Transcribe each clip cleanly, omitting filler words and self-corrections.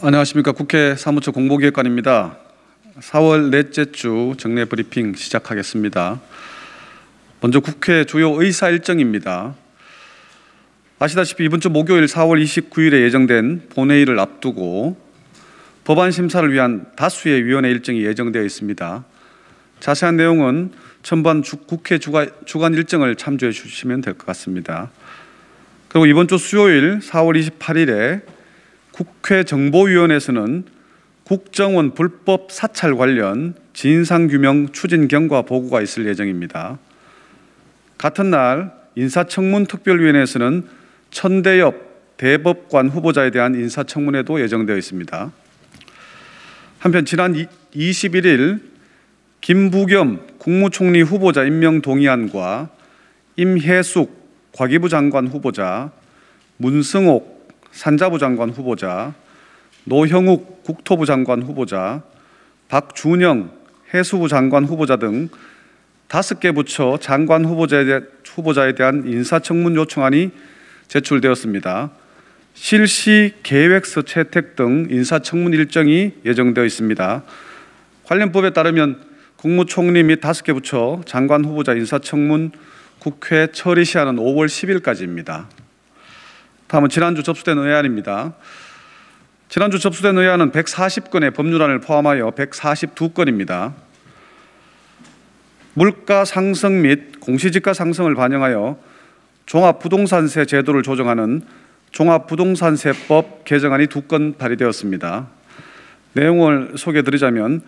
안녕하십니까. 국회 사무처 공보기획관입니다. 4월 넷째 주 정례 브리핑 시작하겠습니다. 먼저 국회 주요 의사 일정입니다. 아시다시피 이번 주 목요일 4월 29일에 예정된 본회의를 앞두고 법안 심사를 위한 다수의 위원회 일정이 예정되어 있습니다. 자세한 내용은 전반 국회 주간 일정을 참조해 주시면 될 것 같습니다. 그리고 이번 주 수요일 4월 28일에 국회 정보위원회에서는 국정원 불법 사찰 관련 진상규명 추진 경과 보고가 있을 예정입니다. 같은 날 인사청문특별위원회에서는 천대엽 대법관 후보자에 대한 인사청문회도 예정되어 있습니다. 한편 지난 21일 김부겸 국무총리 후보자 임명 동의안과 임혜숙 과기부 장관 후보자, 문승옥 산자부 장관 후보자, 노형욱 국토부 장관 후보자, 박준영 해수부 장관 후보자 등 5개 부처 장관 후보자에 대한 인사청문 요청안이 제출되었습니다. 실시 계획서 채택 등 인사청문 일정이 예정되어 있습니다. 관련 법에 따르면 국무총리 및 5개 부처 장관 후보자 인사청문 국회 처리 시한은 5월 10일까지입니다. 다음은 지난주 접수된 의안입니다. 지난주 접수된 의안은 140건의 법률안을 포함하여 142건입니다. 물가 상승 및 공시지가 상승을 반영하여 종합부동산세 제도를 조정하는 종합부동산세법 개정안이 2건 발의되었습니다. 내용을 소개해드리자면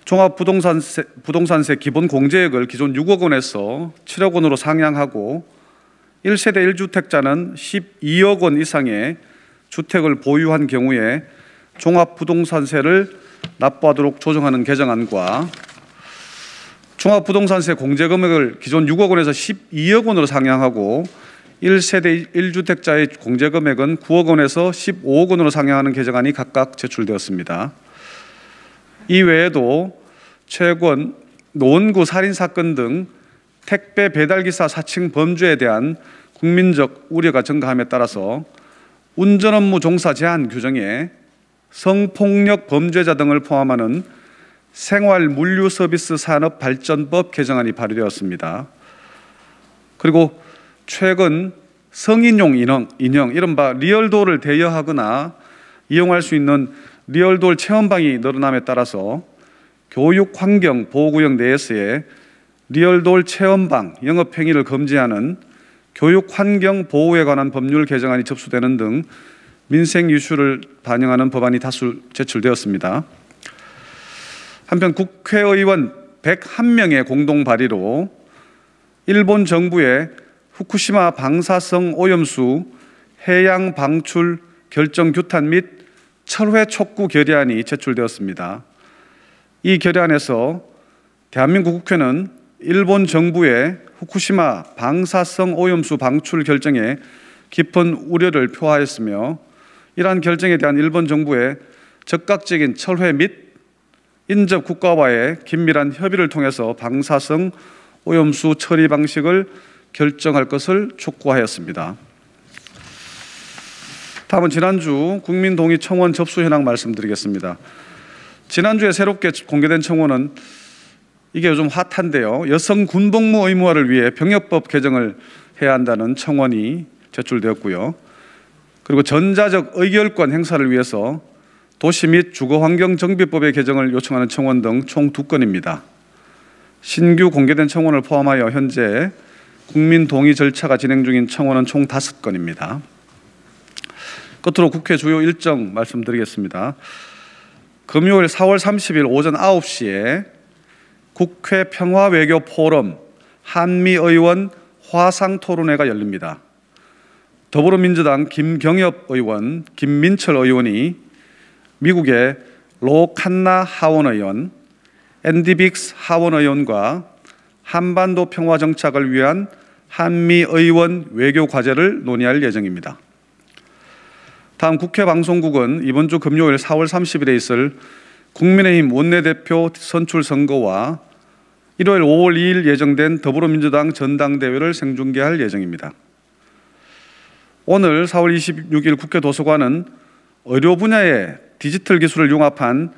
종합부동산세 기본 공제액을 기존 6억 원에서 7억 원으로 상향하고 1세대 1주택자는 12억 원 이상의 주택을 보유한 경우에 종합부동산세를 납부하도록 조정하는 개정안과 종합부동산세 공제금액을 기존 6억 원에서 12억 원으로 상향하고 1세대 1주택자의 공제금액은 9억 원에서 15억 원으로 상향하는 개정안이 각각 제출되었습니다. 이 외에도 최근 노원구 살인사건 등 택배 배달기사 사칭 범죄에 대한 국민적 우려가 증가함에 따라서 운전 업무 종사 제한 규정에 성폭력 범죄자 등을 포함하는 생활물류서비스 산업발전법 개정안이 발의되었습니다. 그리고 최근 성인용 인형 이른바 리얼도어를 대여하거나 이용할 수 있는 리얼도어 체험방이 늘어남에 따라서 교육환경보호구역 내에서의 리얼도어 체험방 영업행위를 금지하는 교육환경보호에 관한 법률 개정안이 접수되는 등 민생 이슈를 반영하는 법안이 다수 제출되었습니다. 한편 국회의원 101명의 공동 발의로 일본 정부의 후쿠시마 방사성 오염수 해양 방출 결정 규탄 및 철회 촉구 결의안이 제출되었습니다. 이 결의안에서 대한민국 국회는 일본 정부의 후쿠시마 방사성 오염수 방출 결정에 깊은 우려를 표하였으며 이러한 결정에 대한 일본 정부의 적극적인 철회 및 인접 국가와의 긴밀한 협의를 통해서 방사성 오염수 처리 방식을 결정할 것을 촉구하였습니다. 다음은 지난주 국민동의 청원 접수 현황 말씀드리겠습니다. 지난주에 새롭게 공개된 청원은 이게 요즘 핫한데요. 여성 군복무 의무화를 위해 병역법 개정을 해야 한다는 청원이 제출되었고요. 그리고 전자적 의결권 행사를 위해서 도시 및 주거환경정비법의 개정을 요청하는 청원 등 총 2건입니다. 신규 공개된 청원을 포함하여 현재 국민 동의 절차가 진행 중인 청원은 총 5건입니다. 끝으로 국회 주요 일정 말씀드리겠습니다. 금요일 4월 30일 오전 9시에 국회 평화외교 포럼 한미의원 화상토론회가 열립니다. 더불어민주당 김경엽 의원, 김민철 의원이 미국의 로 칸나 하원 의원, 앤디 빅스 하원 의원과 한반도 평화 정착을 위한 한미의원 외교 과제를 논의할 예정입니다. 다음 국회 방송국은 이번 주 금요일 4월 30일에 있을 국민의힘 원내대표 선출 선거와 일요일 5월 2일 예정된 더불어민주당 전당대회를 생중계할 예정입니다. 오늘 4월 26일 국회 도서관은 의료 분야의 디지털 기술을 융합한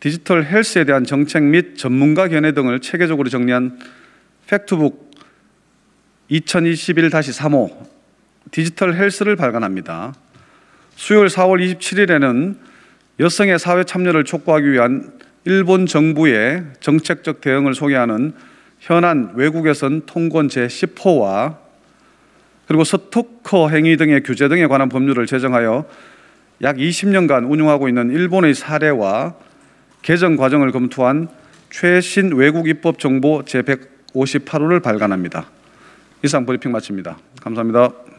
디지털 헬스에 대한 정책 및 전문가 견해 등을 체계적으로 정리한 팩트북 2021-35 디지털 헬스를 발간합니다. 수요일 4월 27일에는 여성의 사회 참여를 촉구하기 위한 일본 정부의 정책적 대응을 소개하는 현안 외국에선 통권 제10호와 그리고 스토커 행위 등의 규제 등에 관한 법률을 제정하여 약 20년간 운용하고 있는 일본의 사례와 개정 과정을 검토한 최신 외국 입법 정보 제158호를 발간합니다. 이상 브리핑 마칩니다. 감사합니다.